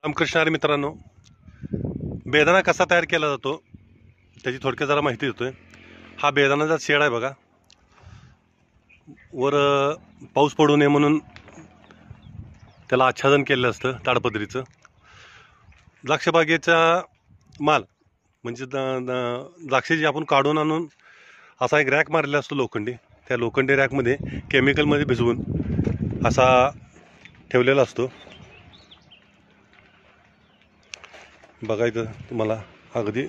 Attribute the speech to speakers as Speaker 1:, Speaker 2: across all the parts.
Speaker 1: रामकृष्ण हरी मित्रांनो, बेदाणा कसा तयार केला जातो त्याची थोडक्यात जरा माहिती देतोय। हा बेदाण्याचा शेड आहे बघा। वर पाऊस पडू नये म्हणून त्याला आच्छादन केलेलं असतं ताडपत्रीचं। द्राक्ष बागेचा माल म्हणजे द्राक्ष जी आपण काढून आणून असा एक रॅक मारलेला असतो लोखंडी। त्या लोखंडी रॅकमध्ये केमिकलमध्ये भिजवून असा ठेवलेला असतो। बघा इथं तुम्हाला अगदी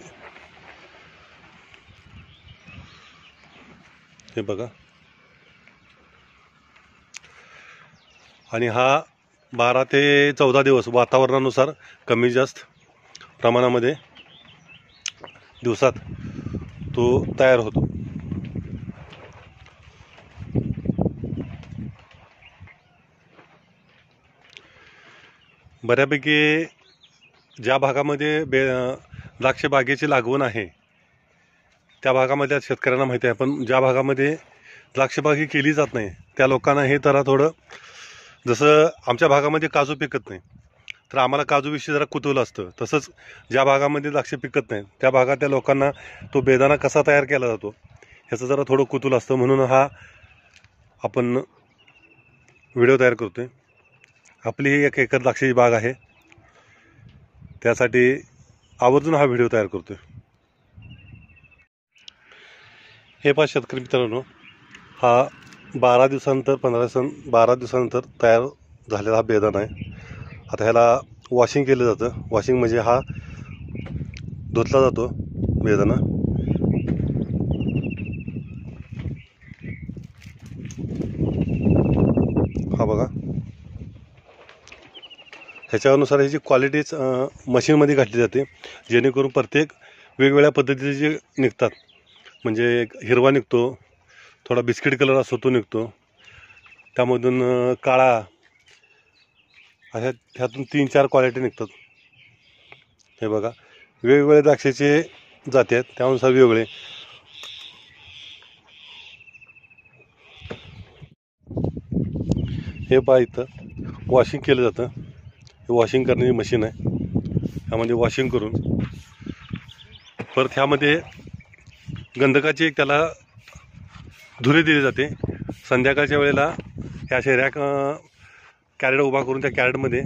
Speaker 1: हे बघा, आणि हा 12 ते 14 दिवस वातावरणानुसार कमी जास्त प्रमाणामध्ये दिवसात तो तयार होतो। बऱ्यापैकी ज्या भागामध्ये द्राक्ष बागेची लागवण आहे त्या भागामध्ये शेतकऱ्यांना माहिती आहे, पण ज्या भागामध्ये द्राक्ष बाग ही केली जात नाही त्या लोकांना हे जरा थोडं, जसं आमच्या भागामध्ये काजू पिकत नाही तर आम्हाला काजूविषयी जरा कुतूहल असतं, तसंच ज्या भागामध्ये द्राक्ष पिकत नाही त्या भागातल्या लोकांना तो बेदाणा कसा तयार केला जातो ह्याचं जरा थोडं कुतूहल असतं, म्हणून हा आपण व्हिडिओ तयार करतोय। आपली ही 1 एकर द्राक्षाची बाग आहे, त्यासाठी आवर्जून हा व्हिडिओ तयार करतोय। हे पहा शेतकरी मित्रांनो, हा 12 दिवसानंतर तयार झालेला हा बेदाणा आहे। आता ह्याला वॉशिंग केलं जातं। वॉशिंग म्हणजे हा धुतला जातो बेदाणा। हा बघा, ह्याच्यानुसार ह्याची क्वालिटीच मशीनमध्ये घातली जाते, जेणेकरून प्रत्येक वेगवेगळ्या पद्धतीचे जे निघतात, म्हणजे हिरवा निघतो, थोडा बिस्किट कलर असतो तो निघतो, त्यामधून काळा, अशा ह्यातून 3-4 क्वालिटी निघतात। हे बघा, वेगवेगळ्या द्राक्षाचे जाती आहेत त्यानुसार वेगवेगळे। हे पहा इथं वॉशिंग केलं जातं। हे वॉशिंग करण्याची मशीन आहे, ह्यामध्ये वॉशिंग करून परत ह्यामध्ये गंधकाची एक त्याला धुरी दिली जाते। संध्याकाळच्या वेळेला ह्या असे रॅक कॅरेट उभा करून त्या कॅरेटमध्ये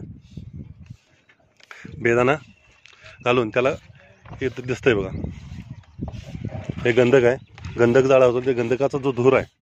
Speaker 1: बेदाणा घालून त्याला इथं दिसतंय बघा, हे गंधक आहे, गंधक जाळा होतो, ते गंधकाचा जो धूर आहे